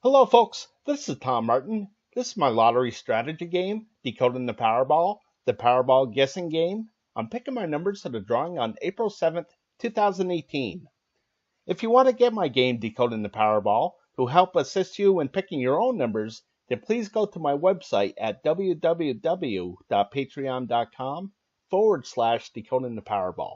Hello folks, this is Tom Martin. This is my lottery strategy game, Decoding the Powerball guessing game. I'm picking my numbers for the drawing on April 7th, 2018. If you want to get my game, Decoding the Powerball, to help assist you in picking your own numbers, then please go to my website at www.patreon.com/Decoding the Powerball.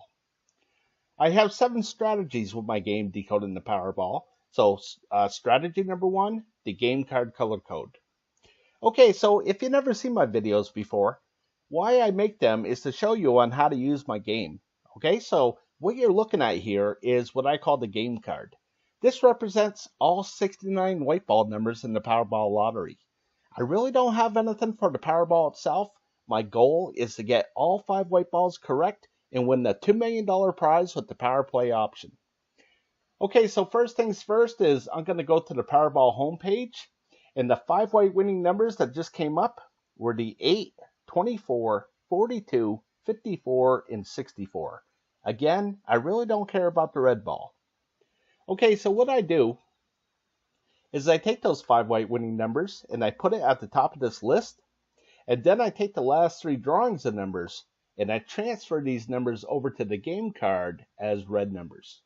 I have 7 strategies with my game, Decoding the Powerball. So strategy number 1, the game card color code. Okay, so if you've never seen my videos before, why I make them is to show you on how to use my game. Okay, so what you're looking at here is what I call the game card. This represents all 69 white ball numbers in the Powerball lottery. I really don't have anything for the Powerball itself. My goal is to get all 5 white balls correct and win the $2 million prize with the Power Play option. Okay, so first things first is I'm going to go to the Powerball homepage, and the 5 white winning numbers that just came up were the 8, 24, 42, 54, and 64. Again, I really don't care about the red ball. Okay, so what I do is I take those 5 white winning numbers and I put it at the top of this list, and then I take the last 3 drawings of numbers and I transfer these numbers over to the game card as red numbers.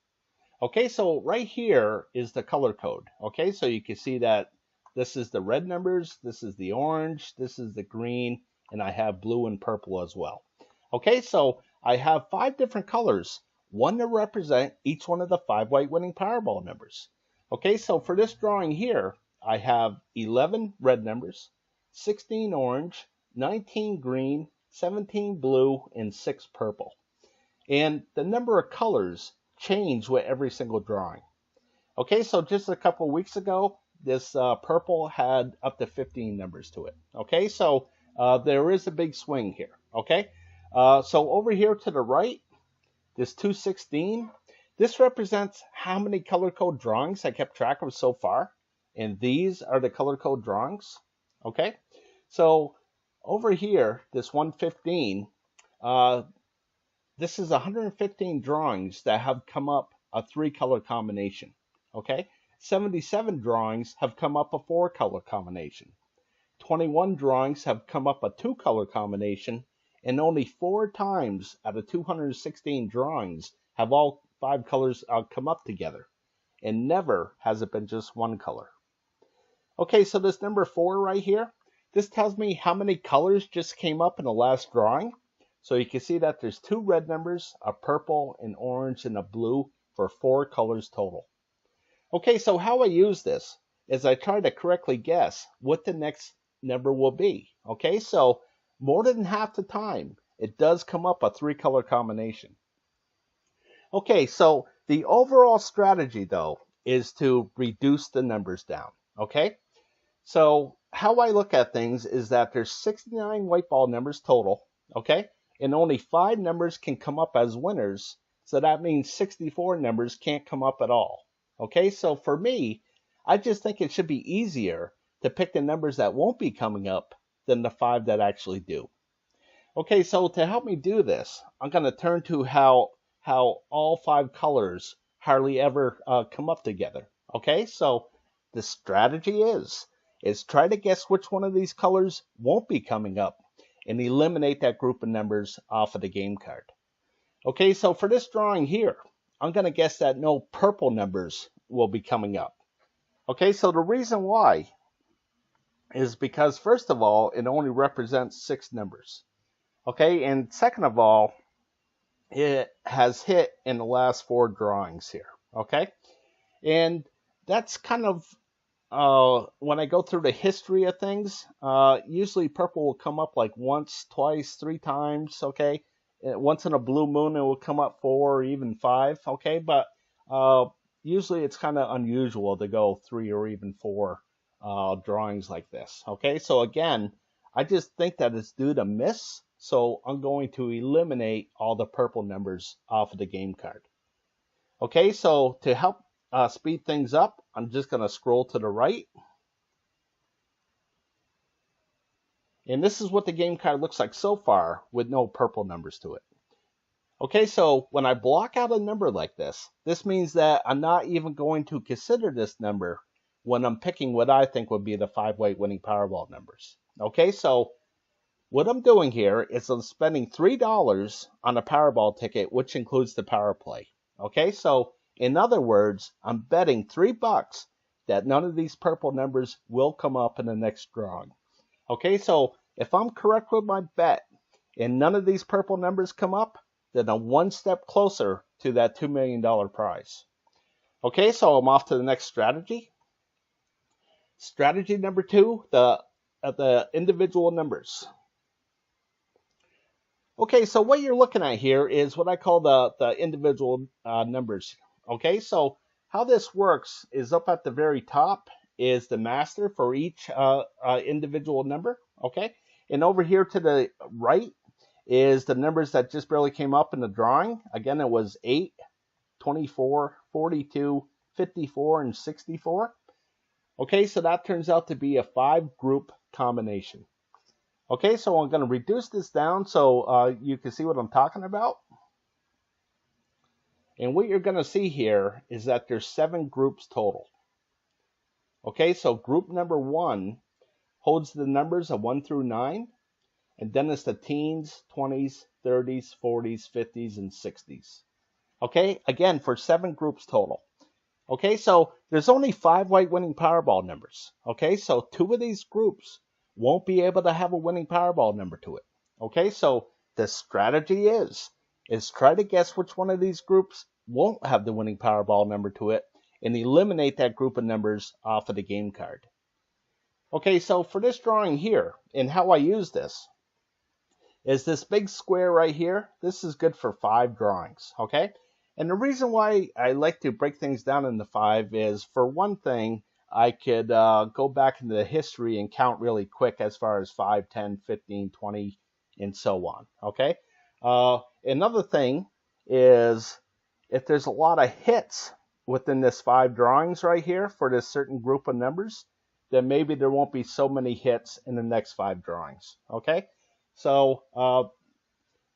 Okay, so right here is the color code. Okay, so you can see that this is the red numbers, this is the orange, this is the green, and I have blue and purple as well. Okay, so I have 5 different colors, one to represent each one of the 5 white winning Powerball numbers. Okay, so for this drawing here, I have 11 red numbers, 16 orange, 19 green, 17 blue, and 6 purple. And the number of colors change with every single drawing. Okay, so just a couple weeks ago, this purple had up to 15 numbers to it. Okay, so there is a big swing here. Okay, so over here to the right, this 216, this represents how many color code drawings I kept track of so far, and these are the color code drawings. Okay, so over here, this 115, this is 115 drawings that have come up a 3-color combination. Okay, 77 drawings have come up a 4-color combination. 21 drawings have come up a 2-color combination, and only 4 times out of 216 drawings have all 5 colors come up together, and never has it been just 1 color. Okay, so this number 4 right here, this tells me how many colors just came up in the last drawing. So you can see that there's 2 red numbers, a purple, an orange, and a blue for 4 colors total. Okay, so how I use this is I try to correctly guess what the next number will be. Okay, so more than half the time, it does come up a 3-color combination. Okay, so the overall strategy, though, is to reduce the numbers down. Okay, so how I look at things is that there's 69 white ball numbers total. Okay, and only 5 numbers can come up as winners, so that means 64 numbers can't come up at all. Okay, so for me, I just think it should be easier to pick the numbers that won't be coming up than the 5 that actually do. Okay, so to help me do this, I'm going to turn to how all 5 colors hardly ever come up together. Okay, so the strategy is try to guess which one of these colors won't be coming up and eliminate that group of numbers off of the game card. Okay, so for this drawing here, I'm going to guess that no purple numbers will be coming up. Okay, so the reason why is because, first of all, it only represents 6 numbers. Okay, and second of all, it has hit in the last 4 drawings here. Okay, and that's kind of when I go through the history of things, usually purple will come up like once, twice, 3 times, okay? Once in a blue moon, it will come up 4 or even 5, okay? But usually it's kind of unusual to go 3 or even 4 drawings like this, okay? So again, I just think that it's due to miss, so I'm going to eliminate all the purple numbers off of the game card. Okay, so to help speed things up, I'm just going to scroll to the right. And this is what the game card looks like so far with no purple numbers to it. Okay, so when I block out a number like this, this means that I'm not even going to consider this number when I'm picking what I think would be the 5-way winning Powerball numbers. Okay, so what I'm doing here is I'm spending $3 on a Powerball ticket, which includes the Power Play. Okay, so in other words, I'm betting $3 that none of these purple numbers will come up in the next drawing. Okay, so if I'm correct with my bet and none of these purple numbers come up, then I'm one step closer to that $2 million prize. Okay, so I'm off to the next strategy. Strategy number 2, the individual numbers. Okay, so what you're looking at here is what I call the individual numbers. Okay, so how this works is up at the very top is the master for each individual number. Okay, and over here to the right is the numbers that just barely came up in the drawing. Again, it was 8, 24, 42, 54, and 64. Okay, so that turns out to be a 5-group combination. Okay, so I'm going to reduce this down so you can see what I'm talking about. And what you're going to see here is that there's 7 groups total. Okay, so group number 1 holds the numbers of 1 through 9. And then it's the teens, 20s, 30s, 40s, 50s, and 60s. Okay, again, for 7 groups total. Okay, so there's only 5 white winning Powerball numbers. Okay, so 2 of these groups won't be able to have a winning Powerball number to it. Okay, so the strategy is try to guess which one of these groups won't have the winning Powerball number to it and eliminate that group of numbers off of the game card. Okay, so for this drawing here, and how I use this, is this big square right here. This is good for 5 drawings, okay? And the reason why I like to break things down into 5 is, for one thing, I could go back into the history and count really quick as far as 5, 10, 15, 20, and so on, okay? Another thing is, if there's a lot of hits within this 5 drawings right here for this certain group of numbers, then maybe there won't be so many hits in the next 5 drawings, okay? So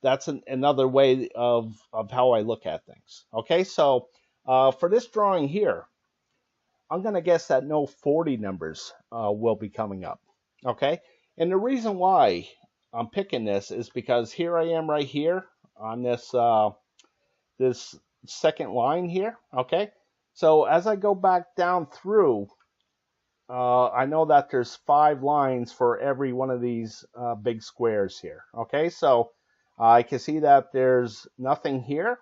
that's another way of how I look at things. Okay, so for this drawing here, I'm going to guess that no 40 numbers will be coming up. Okay, and the reason why I'm picking this is because here I am right here on this this second line here. Okay, so as I go back down through, I know that there's 5 lines for every one of these big squares here. Okay, so I can see that there's nothing here,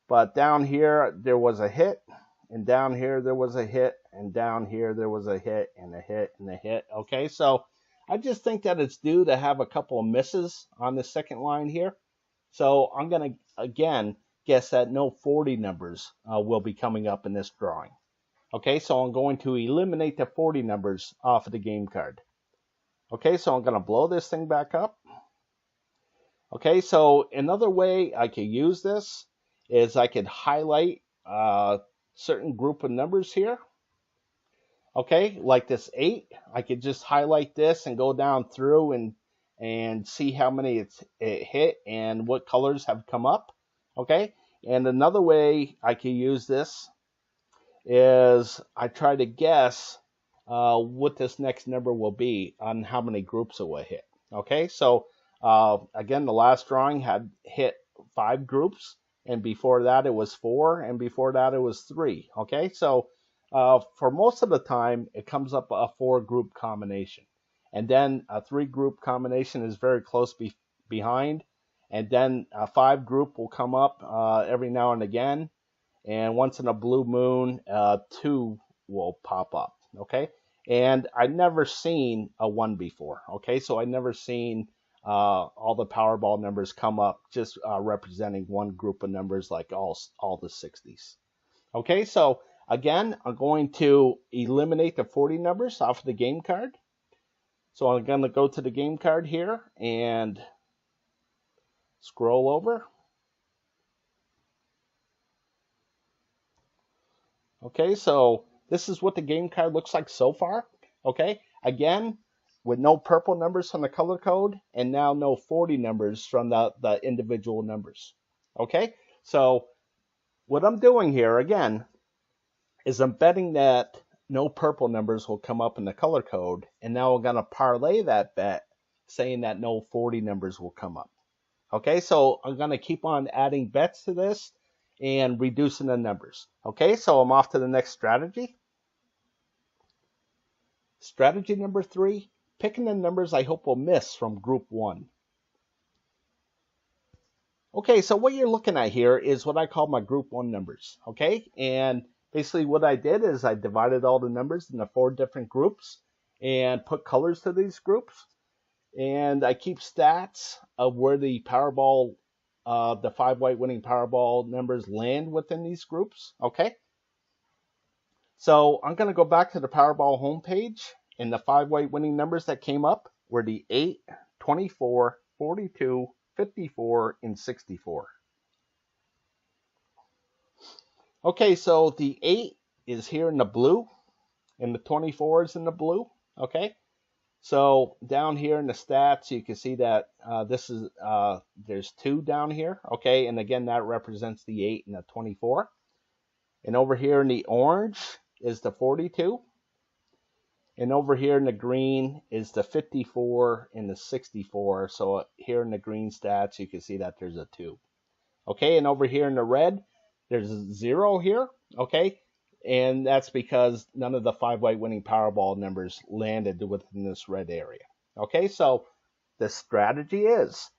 but down here there was a hit, and down here there was a hit, and down here there was a hit, and a hit, and a hit. Okay, so I just think that it's due to have a couple of misses on the second line here. So I'm going to, again, guess that no 40 numbers will be coming up in this drawing. Okay, so I'm going to eliminate the 40 numbers off of the game card. Okay, so I'm going to blow this thing back up. Okay, so another way I could use this is I could highlight a certain group of numbers here. Okay, like this 8, I could just highlight this and go down through and see how many it hit and what colors have come up. Okay, and another way I could use this is I try to guess what this next number will be on how many groups it will hit. Okay, so again, the last drawing had hit 5 groups, and before that it was 4, and before that it was 3. Okay, so for most of the time it comes up a 4-group combination, and then a 3-group combination is very close behind, and then a 5-group will come up every now and again. And once in a blue moon, 2 will pop up, okay? And I've never seen a 1 before, okay? So I've never seen all the Powerball numbers come up just representing one group of numbers like all the 60s. Okay, so again, I'm going to eliminate the 40 numbers off of the game card. So I'm going to go to the game card here and scroll over. Okay, so this is what the game card looks like so far. Okay, again, with no purple numbers from the color code, and now no 40 numbers from the individual numbers. Okay, so what I'm doing here, again, is I'm betting that no purple numbers will come up in the color code. And now we're going to parlay that bet saying that no 40 numbers will come up. Okay, so I'm going to keep on adding bets to this and reducing the numbers. Okay, so I'm off to the next strategy. Strategy number 3, picking the numbers I hope will miss from group 1. Okay, so what you're looking at here is what I call my group 1 numbers. Okay, and basically what I did is I divided all the numbers into 4 different groups and put colors to these groups. And I keep stats of where the Powerball, the 5 white winning Powerball numbers land within these groups. Okay. So I'm going to go back to the Powerball homepage, and the 5 white winning numbers that came up were the 8, 24, 42, 54, and 64. Okay, so the 8 is here in the blue, and the 24 is in the blue. Okay. So down here in the stats, you can see that there's 2 down here, okay, and again that represents the 8 and the 24. And over here in the orange is the 42, and over here in the green is the 54 and the 64. So here in the green stats, you can see that there's a 2, okay, and over here in the red, there's a 0 here, okay. And that's because none of the 5 white winning Powerball numbers landed within this red area. Okay, so the strategy is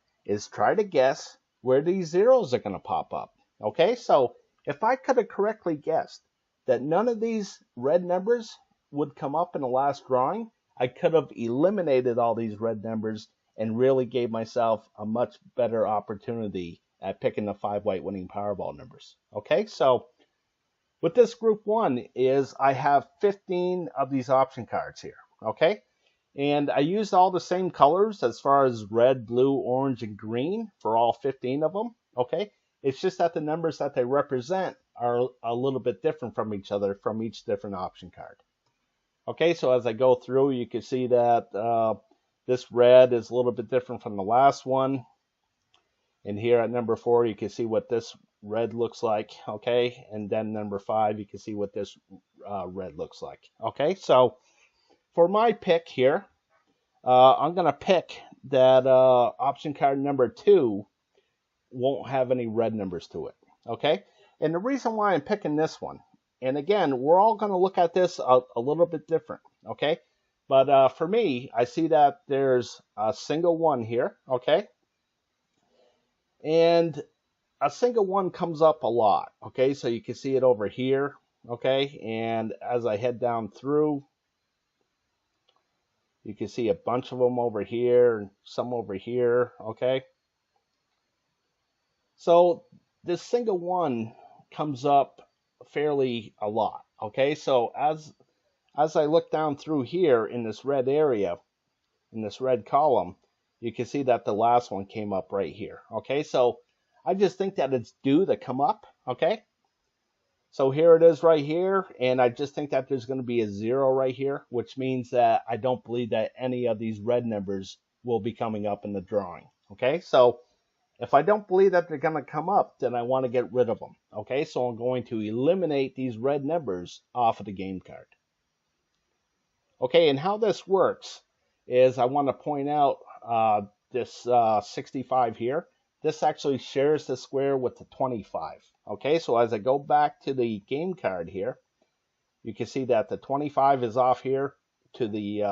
try to guess where these zeros are going to pop up. Okay, so if I could have correctly guessed that none of these red numbers would come up in the last drawing, I could have eliminated all these red numbers and really gave myself a much better opportunity at picking the 5 white winning Powerball numbers. Okay, so with this group 1 is I have 15 of these option cards here, okay? And I used all the same colors as far as red, blue, orange, and green for all 15 of them, okay? It's just that the numbers that they represent are a little bit different from each other from each different option card. Okay, so as I go through, you can see that this red is a little bit different from the last one. And here at number 4, you can see what this red looks like, okay? And then number 5, you can see what this red looks like, okay? So for my pick here, I'm going to pick that option card number 2 won't have any red numbers to it, okay? And the reason why I'm picking this one, and again, we're all going to look at this a little bit different, okay? But for me, I see that there's a single 1 here, okay? And a single 1 comes up a lot, okay? So you can see it over here, okay? And as I head down through, you can see a bunch of them over here and some over here, okay? So this single 1 comes up fairly a lot, okay? So as I look down through here in this red area, in this red column, you can see that the last one came up right here, okay? So I just think that it's due to come up, okay? So here it is right here, and I just think that there's going to be a 0 right here, which means that I don't believe that any of these red numbers will be coming up in the drawing, okay? So if I don't believe that they're going to come up, then I want to get rid of them, okay? So I'm going to eliminate these red numbers off of the game card. Okay, and how this works is I want to point out this 65 here. This actually shares the square with the 25. Okay, so as I go back to the game card here, you can see that the 25 is off here to the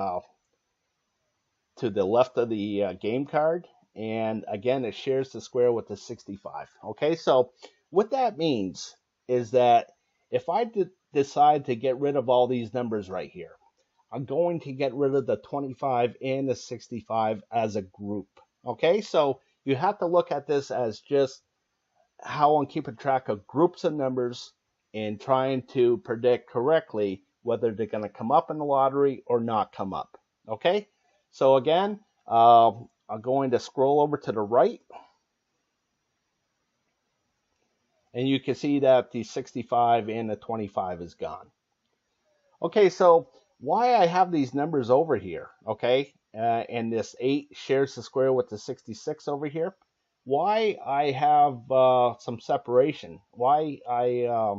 left of the game card, and again it shares the square with the 65. Okay, so what that means is that if I decide to get rid of all these numbers right here, I'm going to get rid of the 25 and the 65 as a group. Okay, so you have to look at this as just how I'm keeping track of groups of numbers and trying to predict correctly whether they're going to come up in the lottery or not come up. Okay, so again, I'm going to scroll over to the right, and you can see that the 65 and the 25 is gone. Okay, so why I have these numbers over here, okay, and this 8 shares the square with the 66 over here, why I have some separation, why I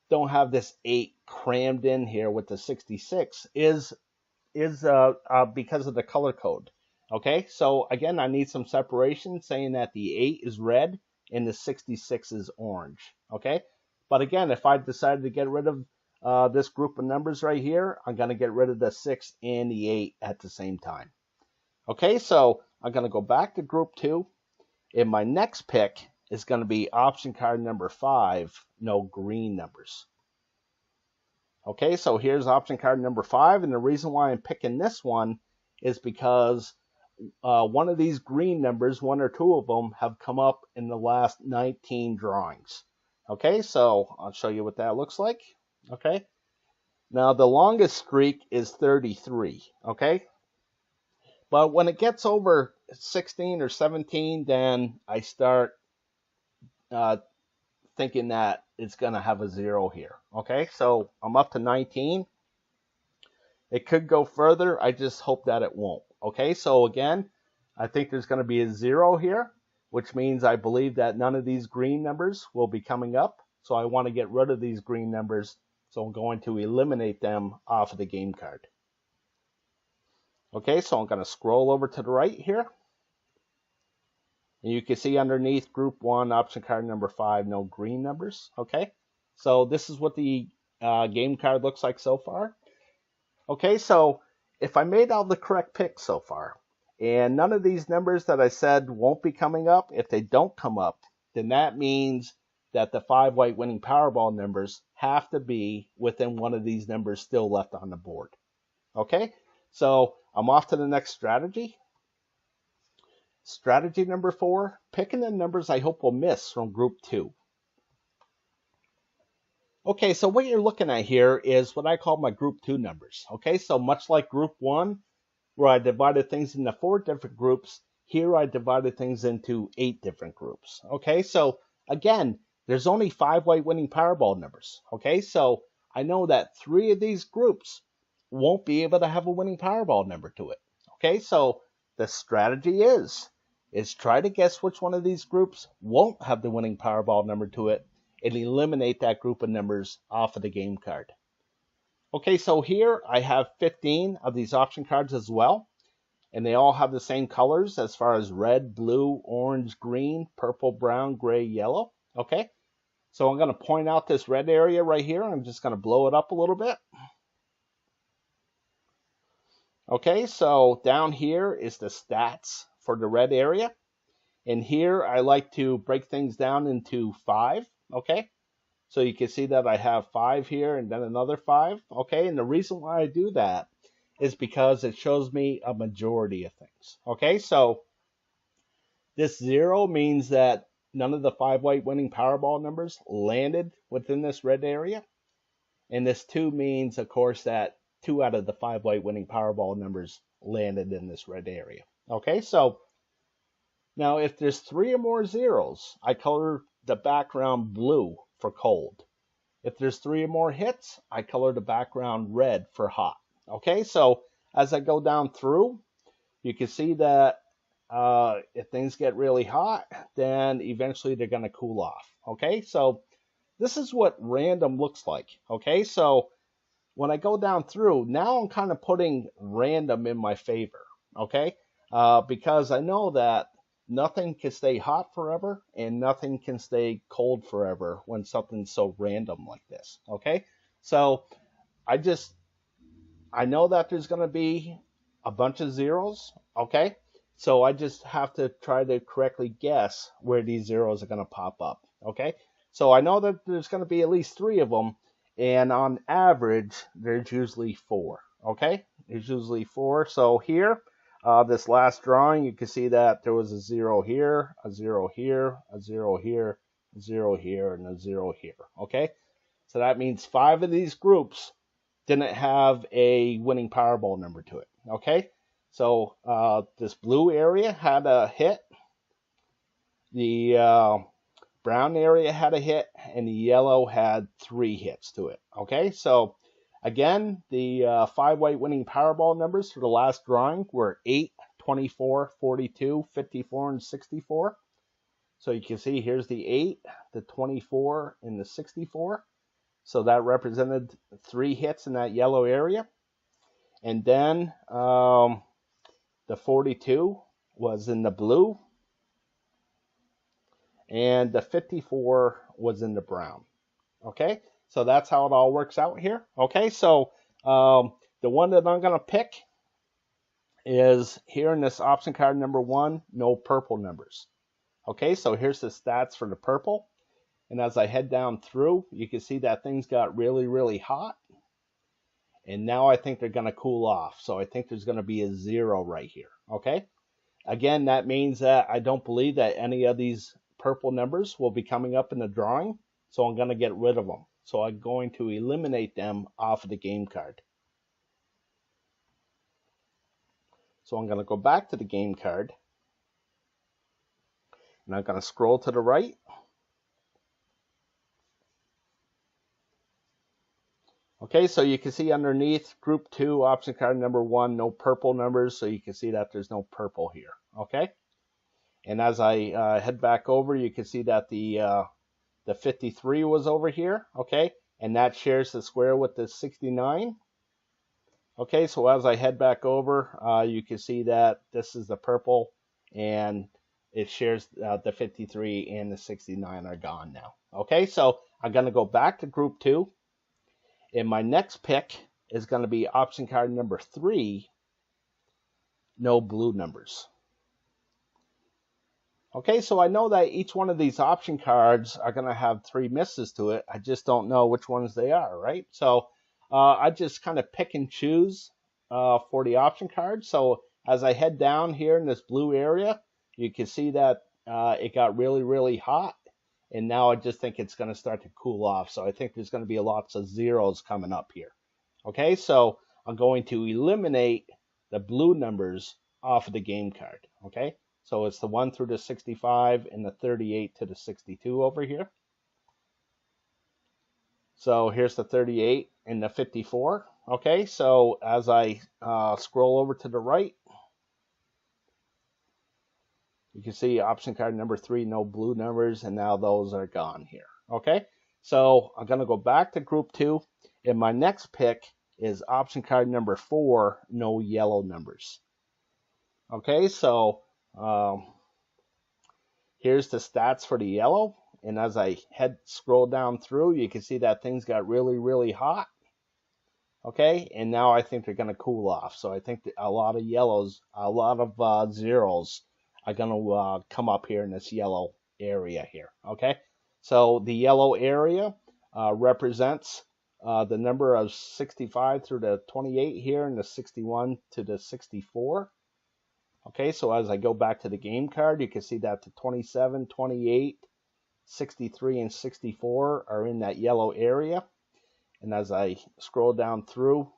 don't have this 8 crammed in here with the 66 is because of the color code. Okay, so again, I need some separation saying that the 8 is red and the 66 is orange. Okay, but again, if I decided to get rid of this group of numbers right here, I'm going to get rid of the 6 and the 8 at the same time. Okay, so I'm going to go back to group 2, and my next pick is going to be option card number 5, no green numbers. Okay, so here's option card number 5, and the reason why I'm picking this one is because one of these green numbers, 1 or 2 of them, have come up in the last 19 drawings. Okay, so I'll show you what that looks like. Okay, now the longest streak is 33. Okay, but when it gets over 16 or 17, then I start thinking that it's going to have a 0 here. Okay, so I'm up to 19. It could go further. I just hope that it won't. Okay, so again, I think there's going to be a 0 here, which means I believe that none of these green numbers will be coming up. So I want to get rid of these green numbers. So I'm going to eliminate them off of the game card. Okay, so I'm going to scroll over to the right here. And you can see underneath group 1, option card number 5, no green numbers. Okay, so this is what the game card looks like so far. Okay, so if I made all the correct picks so far, and none of these numbers that I said won't be coming up, if they don't come up, then that means that the 5 white winning Powerball numbers have to be within one of these numbers still left on the board. Okay, so I'm off to the next strategy. Strategy number 4, picking the numbers I hope will miss from group 2. Okay, so what you're looking at here is what I call my group 2 numbers. Okay, so much like group 1, where I divided things into 4 different groups, here I divided things into 8 different groups. Okay, so again, there's only 5 white winning Powerball numbers. Okay, so I know that 3 of these groups won't be able to have a winning Powerball number to it. Okay, so the strategy is try to guess which one of these groups won't have the winning Powerball number to it and eliminate that group of numbers off of the game card. Okay, so here I have 15 of these option cards as well, and they all have the same colors as far as red, blue, orange, green, purple, brown, gray, yellow. Okay, so I'm going to point out this red area right here. I'm just going to blow it up a little bit. Okay, so down here is the stats for the red area. And here I like to break things down into 5. Okay, so you can see that I have 5 here and then another 5. Okay, and the reason why I do that is because it shows me a majority of things. Okay, so this 0 means that none of the 5 white winning Powerball numbers landed within this red area. And this 2 means, of course, that 2 out of the 5 white winning Powerball numbers landed in this red area. Okay, so now if there's 3 or more zeros, I color the background blue for cold. If there's 3 or more hits, I color the background red for hot. Okay, so as I go down through, you can see that if things get really hot, then eventually they're going to cool off. Okay, so this is what random looks like. Okay, so when I go down through, now I'm kind of putting random in my favor. Okay, because I know that nothing can stay hot forever and nothing can stay cold forever when something's so random like this. Okay, so I know that there's going to be a bunch of zeros. Okay, so I just have to try to correctly guess where these zeros are going to pop up. Okay, so I know that there's going to be at least 3 of them, and on average there's usually 4. Okay, there's usually 4. So here, this last drawing, you can see that there was a 0 here, a 0 here, a 0 here, a 0 here, and a 0 here. Okay, so that means 5 of these groups didn't have a winning Powerball number to it. Okay, so this blue area had a hit, the brown area had a hit, and the yellow had 3 hits to it. Okay, so again, the 5 white winning Powerball numbers for the last drawing were 8, 24, 42, 54, and 64. So you can see here's the 8, the 24, and the 64. So that represented 3 hits in that yellow area. And then the 42 was in the blue. And the 54 was in the brown. Okay, so that's how it all works out here. Okay, so the one that I'm going to pick is here in this option card number 1, no purple numbers. Okay, so here's the stats for the purple. And as I head down through, you can see that things got really, really hot. And now I think they're going to cool off. So I think there's going to be a 0 right here. Okay, again, that means that I don't believe that any of these purple numbers will be coming up in the drawing. So I'm going to get rid of them. So I'm going to eliminate them off of the game card. So I'm going to go back to the game card. And I'm going to scroll to the right. Okay, so you can see underneath group 2, option card number 1, no purple numbers. So you can see that there's no purple here. Okay. And as I head back over, you can see that the 53 was over here. Okay. And that shares the square with the 69. Okay, so as I head back over, you can see that this is the purple, and it shares the 53 and the 69 are gone now. Okay, so I'm going to go back to group 2, and my next pick is going to be option card number 3, no blue numbers. Okay, so I know that each one of these option cards are going to have 3 misses to it. I just don't know which ones they are, right? So I just kind of pick and choose for the option cards. So as I head down here in this blue area, you can see that it got really, really hot. And now I just think it's going to start to cool off. So I think there's going to be lots of 0s coming up here. Okay, so I'm going to eliminate the blue numbers off of the game card. Okay, so it's the 1 through the 65 and the 38 to the 62 over here. So here's the 38 and the 54. Okay, so as I scroll over to the right, you can see option card number 3, no blue numbers, and now those are gone here. Okay, so I'm going to go back to group 2, and my next pick is option card number 4, no yellow numbers. Okay, so here's the stats for the yellow. And as I scroll down through, you can see that things got really, really hot. Okay, and now I think they're going to cool off. So I think that a lot of yellows, a lot of 0s are going to come up here in this yellow area here. Okay, so the yellow area represents the number of 65 through the 28 here, and the 61 to the 64. Okay, so as I go back to the game card, you can see that the 27, 28, 63 and 64 are in that yellow area. And as I scroll down through,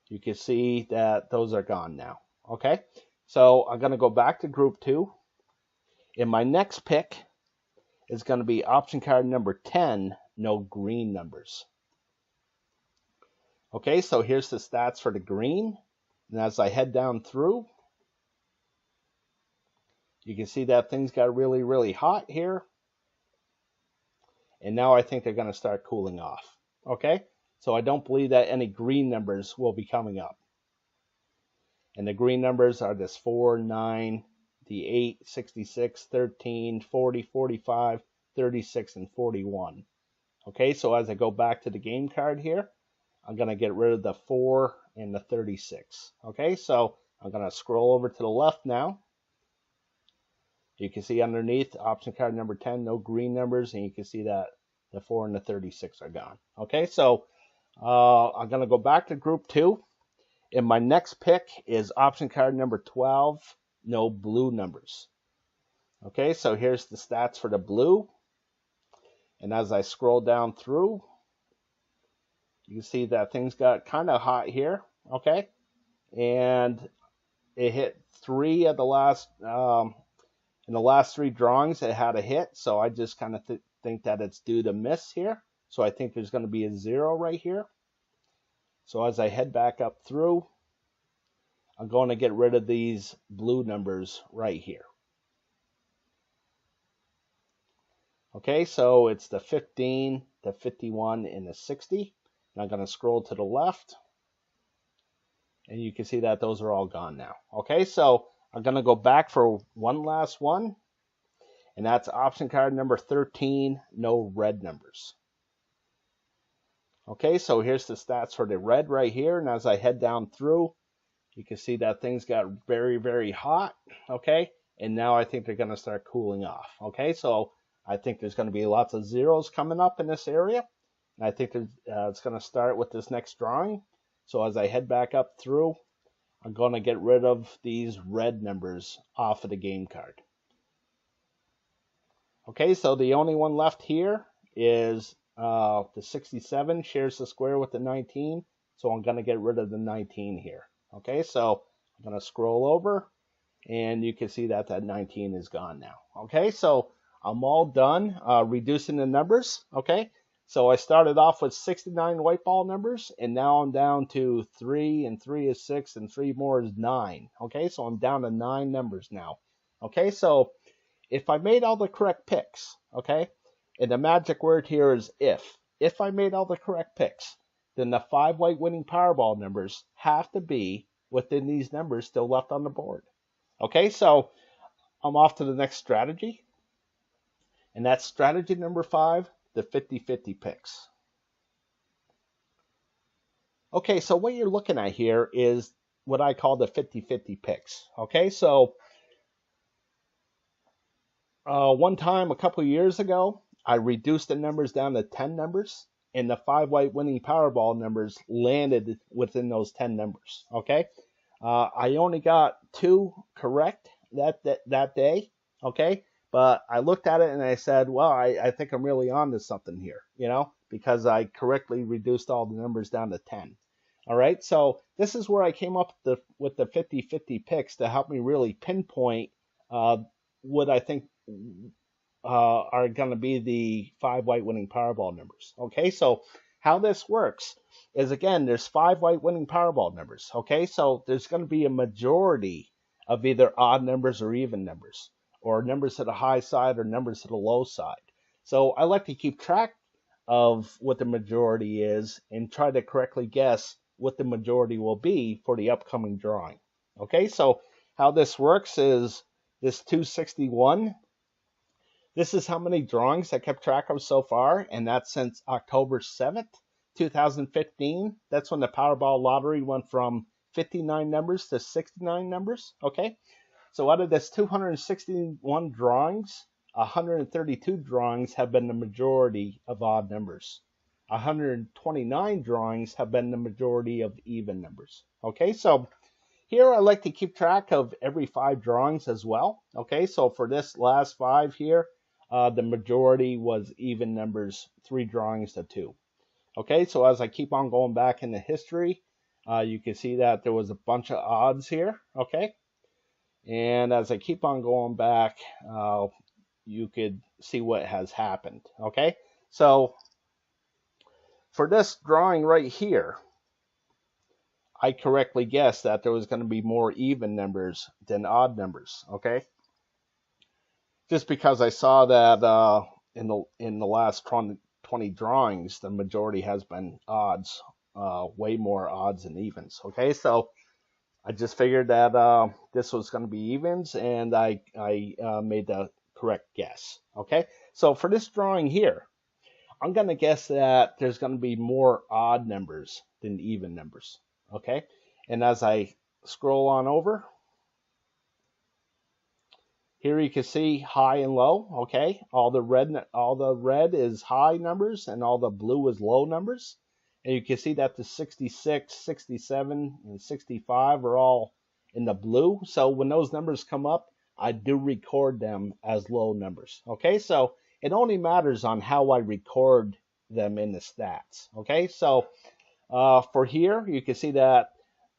you can see that those are gone now. Okay, so I'm going to go back to group 2. And my next pick is going to be option card number 10, no green numbers. Okay, so here's the stats for the green. And as I head down through, you can see that things got really, really hot here. And now I think they're going to start cooling off. Okay, so I don't believe that any green numbers will be coming up. And the green numbers are this 4, 9, the 8, 66, 13, 40, 45, 36, and 41. Okay, so as I go back to the game card here, I'm going to get rid of the 4 and the 36. Okay, so I'm going to scroll over to the left now. You can see underneath option card number 10, no green numbers, and you can see that the 4 and the 36 are gone. Okay, so I'm going to go back to group 2, and my next pick is option card number 12, no blue numbers. Okay, so here's the stats for the blue, and as I scroll down through, you can see that things got kind of hot here. Okay, and it hit 3 of the last in the last 3 drawings. It had a hit, so I just kind of think that it's due to miss here. So I think there's going to be a 0 right here. So as I head back up through, I'm going to get rid of these blue numbers right here. Okay, so it's the 15, the 51, and the 60. And I'm going to scroll to the left. And you can see that those are all gone now. Okay, so I'm going to go back for one last one. And that's option card number 13, no red numbers. Okay, so here's the stats for the red right here. And as I head down through, you can see that things got very, very hot. Okay, and now I think they're going to start cooling off. Okay, so I think there's going to be lots of zeros coming up in this area. And I think it's going to start with this next drawing. So as I head back up through, I'm going to get rid of these red numbers off of the game card. Okay, so the only one left here is the 67 shares the square with the 19. So I'm going to get rid of the 19 here. Okay, so I'm going to scroll over and you can see that that 19 is gone now. Okay, so I'm all done reducing the numbers. Okay, so I started off with 69 white ball numbers and now I'm down to 3 and 3 is 6 and 3 more is 9. Okay, so I'm down to 9 numbers now. Okay, so if I made all the correct picks, okay, and the magic word here is if I made all the correct picks, then the 5 white winning Powerball numbers have to be within these numbers still left on the board. Okay, so I'm off to the next strategy, and that's strategy number 5, the 50-50 picks. Okay, so what you're looking at here is what I call the 50-50 picks. Okay, so one time a couple of years ago, I reduced the numbers down to 10 numbers, and the 5 white winning Powerball numbers landed within those 10 numbers. Okay, I only got 2 correct that day. Okay, but I looked at it and I said, well, I think I'm really on to something here, you know, because I correctly reduced all the numbers down to 10. All right, so this is where I came up with the 50-50 picks to help me really pinpoint what I think are going to be the 5 white winning Powerball numbers. Okay, so how this works is, again, there's 5 white winning Powerball numbers. Okay, so there's going to be a majority of either odd numbers or even numbers, or numbers to the high side or numbers to the low side. So I like to keep track of what the majority is and try to correctly guess what the majority will be for the upcoming drawing. Okay, so how this works is this 261. This is how many drawings I kept track of so far, and that's since October 7th, 2015. That's when the Powerball lottery went from 59 numbers to 69 numbers. Okay, so out of this 261 drawings, 132 drawings have been the majority of odd numbers. 129 drawings have been the majority of even numbers. Okay, so here I like to keep track of every 5 drawings as well. Okay, so for this last 5 here, the majority was even numbers, 3 drawings to 2. Okay, so as I keep on going back in the history, you can see that there was a bunch of odds here. Okay, and as I keep on going back, you could see what has happened. Okay, so for this drawing right here, I correctly guessed that there was going to be more even numbers than odd numbers. Okay, just because I saw that in the last 20 drawings, the majority has been odds, way more odds than evens. Okay, so I just figured that this was going to be evens, and I made the correct guess. Okay, so for this drawing here, I'm going to guess that there's going to be more odd numbers than even numbers. Okay, and as I scroll on over, here you can see high and low. Okay, all the red is high numbers and all the blue is low numbers. And you can see that the 66, 67, and 65 are all in the blue. So when those numbers come up, I do record them as low numbers. Okay, so it only matters on how I record them in the stats. Okay, so for here, you can see that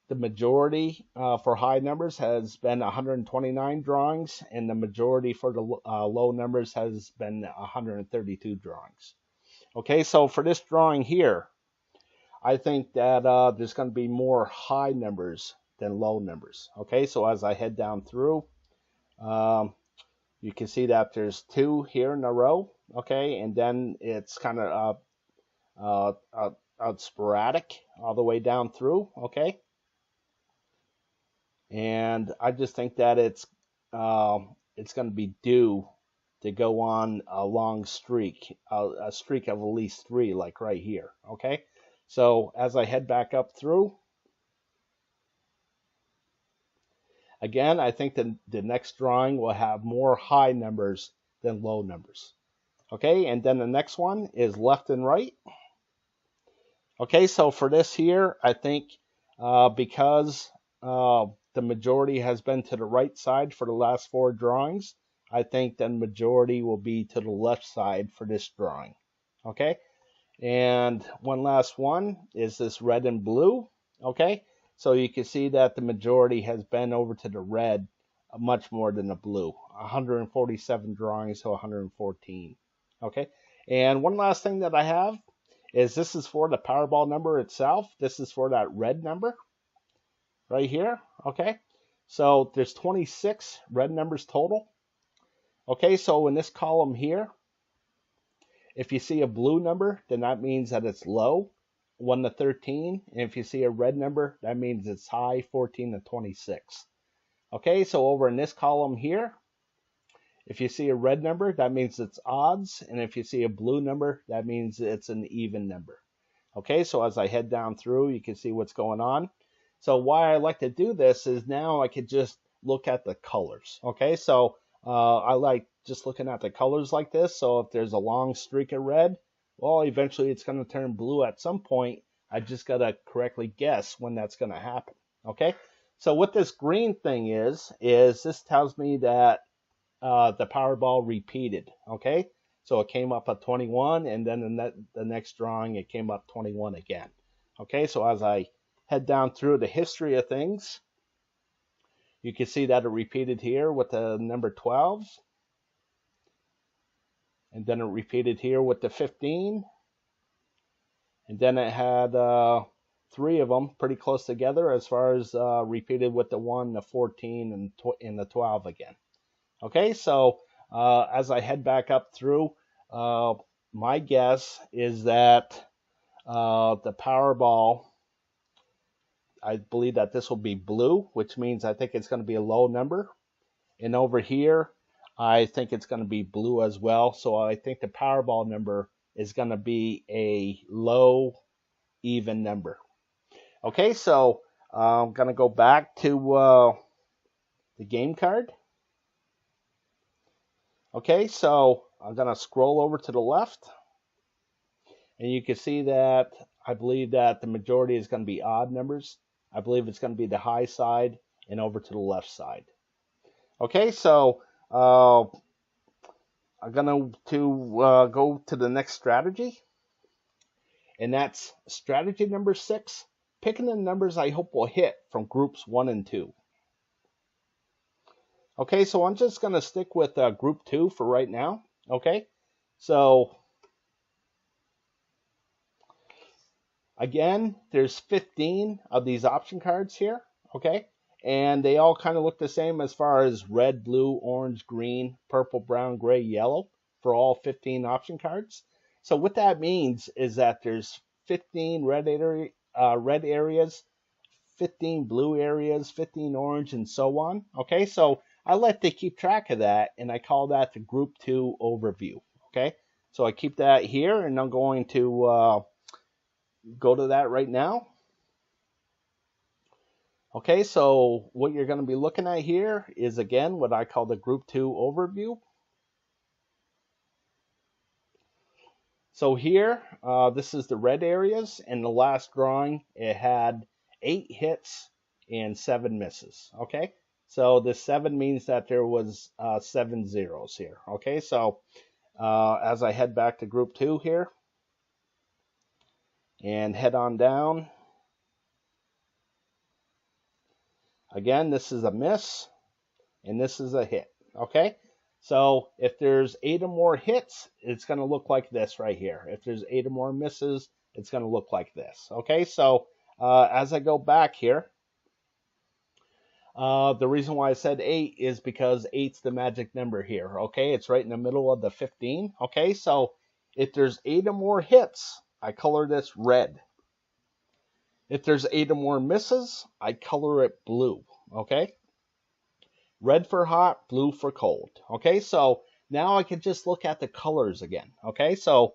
the majority for high numbers has been 129 drawings, and the majority for the low numbers has been 132 drawings. Okay, so for this drawing here, I think that there's going to be more high numbers than low numbers. Okay, so as I head down through, you can see that there's 2 here in a row. Okay, and then it's kind of out sporadic all the way down through, okay? And I just think that it's going to be due to go on a long streak, a streak of at least 3, like right here, okay? So as I head back up through, again, I think the next drawing will have more high numbers than low numbers. Okay, and then the next one is left and right. Okay, so for this here, I think because the majority has been to the right side for the last 4 drawings, I think the majority will be to the left side for this drawing. Okay, and one last one is this red and blue. Okay, so you can see that the majority has been over to the red much more than the blue. 147 drawings to 114. Okay, and one last thing that I have is this is for the Powerball number itself. This is for that red number right here. Okay, so there's 26 red numbers total. Okay, so in this column here, if you see a blue number, then that means that it's low, 1 to 13. And if you see a red number, that means it's high, 14 to 26. Okay, so over in this column here, if you see a red number, that means it's odds. And if you see a blue number, that means it's an even number. Okay, so as I head down through, you can see what's going on. So why I like to do this is now I could just look at the colors. Okay, so I like just looking at the colors like this. So if there's a long streak of red, well, eventually it's going to turn blue at some point. I just got to correctly guess when that's going to happen. Okay, so what this green thing is this tells me that the Powerball repeated. Okay, so it came up at 21, and then the next drawing it came up 21 again. Okay, so as I head down through the history of things, you can see that it repeated here with the number 12, and then it repeated here with the 15, and then it had 3 of them pretty close together as far as repeated with the 1, the 14, and the 12 again. Okay, so as I head back up through, my guess is that the Powerball, I believe that this will be blue, which means I think it's going to be a low number. And over here, I think it's going to be blue as well. So I think the Powerball number is going to be a low, even number. Okay, so I'm going to go back to the game card. Okay, so I'm going to scroll over to the left. And you can see that I believe that the majority is going to be odd numbers. I believe it's going to be the high side and over to the left side. Okay, so I'm going to go to the next strategy. And that's strategy number 6, picking the numbers I hope will hit from groups 1 and 2. Okay, so I'm just going to stick with group 2 for right now. Okay, so again, there's 15 of these option cards here. Okay, and they all kind of look the same as far as red, blue, orange, green, purple, brown, gray, yellow for all 15 option cards. So what that means is that there's 15 red areas, 15 blue areas, 15 orange, and so on. Okay, so I like to keep track of that, and I call that the Group 2 overview. Okay, so I keep that here, and I'm going to go to that right now. Okay, so what you're going to be looking at here is, again, what I call the Group 2 overview. So here, this is the red areas, and the last drawing, it had 8 hits and 7 misses. Okay, so the 7 means that there was 7 zeros here. Okay, so as I head back to Group 2 here, and head on down, again, this is a miss, and this is a hit. Okay, so if there's 8 or more hits, it's going to look like this right here. If there's 8 or more misses, it's going to look like this. Okay, so as I go back here, the reason why I said 8 is because 8's the magic number here. Okay, it's right in the middle of the 15. Okay, so if there's 8 or more hits, I color this red. If there's 8 or more misses, I color it blue, okay? Red for hot, blue for cold, okay? So now I can just look at the colors again, okay? So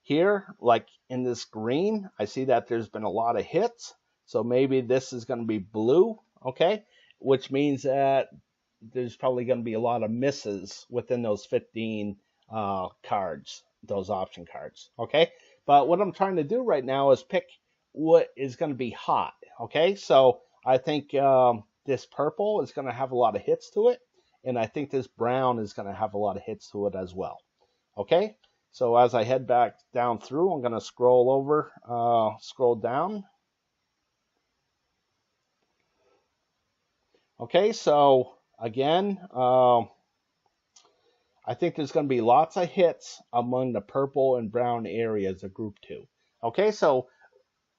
here, like in this green, I see that there's been a lot of hits. So maybe this is going to be blue, okay? Which means that there's probably going to be a lot of misses within those 15 cards, those option cards, okay? But what I'm trying to do right now is pick what is going to be hot, okay? So I think this purple is going to have a lot of hits to it, and I think this brown is going to have a lot of hits to it as well, okay? So as I head back down through, I'm going to scroll over, scroll down. Okay, so again, I think there's going to be lots of hits among the purple and brown areas of group 2. Okay, so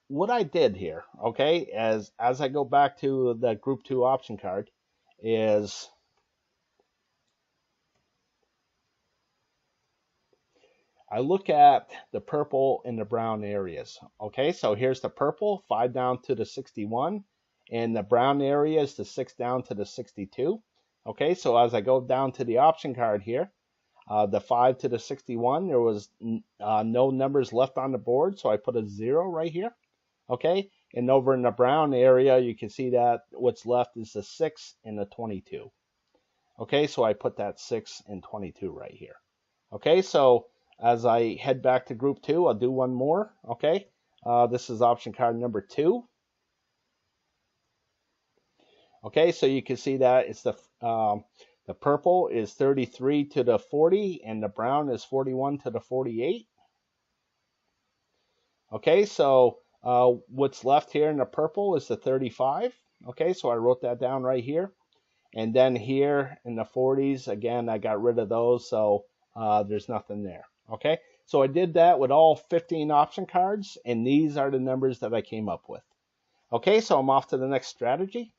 what I did here, okay, as I go back to the group 2 option card is I look at the purple and the brown areas. Okay, so here's the purple, 5 down to the 61, and the brown area is the 6 down to the 62. Okay, so as I go down to the option card here, the 5 to the 61, there was no numbers left on the board, so I put a 0 right here. Okay, and over in the brown area, you can see that what's left is the 6 and the 22. Okay, so I put that 6 and 22 right here. Okay, so as I head back to group 2, I'll do one more. Okay, this is option card number 2. Okay, so you can see that it's the purple is 33 to the 40, and the brown is 41 to the 48. Okay, so what's left here in the purple is the 35. Okay, so I wrote that down right here. And then here in the 40s, again, I got rid of those, so there's nothing there. Okay, so I did that with all 15 option cards, and these are the numbers that I came up with. Okay, so I'm off to the next strategy.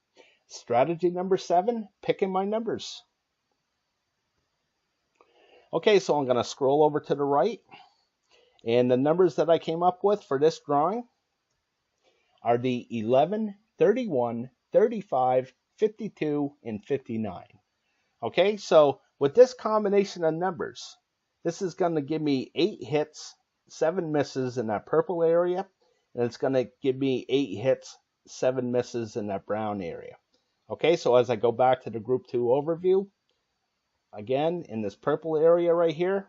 Strategy number 7, picking my numbers. Okay, so I'm going to scroll over to the right, and the numbers that I came up with for this drawing are the 11, 31, 35, 52, and 59. Okay, so with this combination of numbers, this is going to give me 8 hits, 7 misses in that purple area, and it's going to give me 8 hits, 7 misses in that brown area. Okay, so as I go back to the group 2 overview, again, in this purple area right here,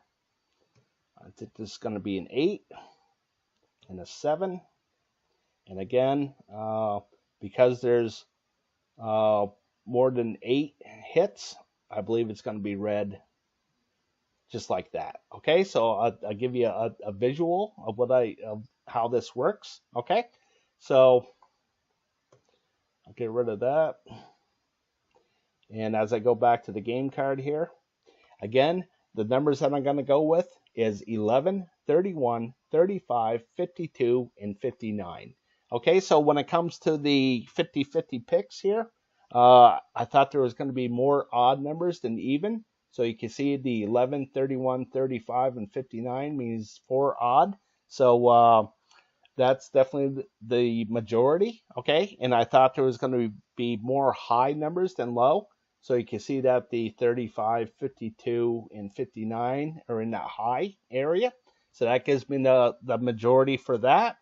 I think this is going to be an 8 and a 7. And again, because there's more than 8 hits, I believe it's going to be red just like that. Okay, so I'll give you a visual of how this works. Okay, so I'll get rid of that. And as I go back to the game card here, again, the numbers that I'm going to go with is 11, 31, 35, 52, and 59. Okay, so when it comes to the 50-50 picks here, I thought there was going to be more odd numbers than even. So you can see the 11, 31, 35, and 59 means 4 odd. So that's definitely the majority, okay? And I thought there was going to be more high numbers than low. So you can see that the 35, 52, and 59 are in that high area. So that gives me the majority for that.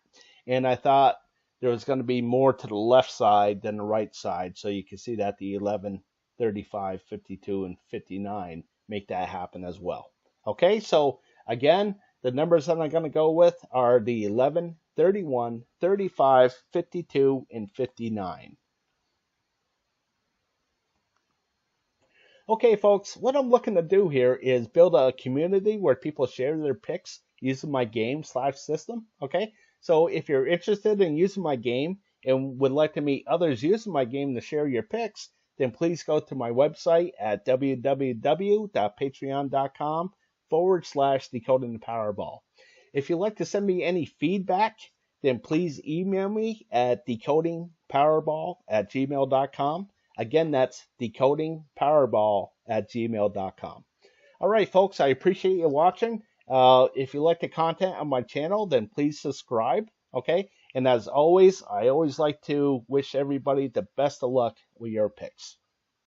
And I thought there was going to be more to the left side than the right side. So you can see that the 11, 35, 52, and 59 make that happen as well. Okay, so again, the numbers that I'm going to go with are the 11, 31, 35, 52, and 59. Okay, folks, what I'm looking to do here is build a community where people share their picks using my game/system, okay? So if you're interested in using my game and would like to meet others using my game to share your picks, then please go to my website at www.patreon.com/Decoding the Powerball. If you'd like to send me any feedback, then please email me at decodingpowerball@gmail.com. Again, that's decodingpowerball@gmail.com. All right, folks, I appreciate you watching, If you like the content on my channel, then please subscribe. Okay. And as always, I always like to wish everybody the best of luck with your picks.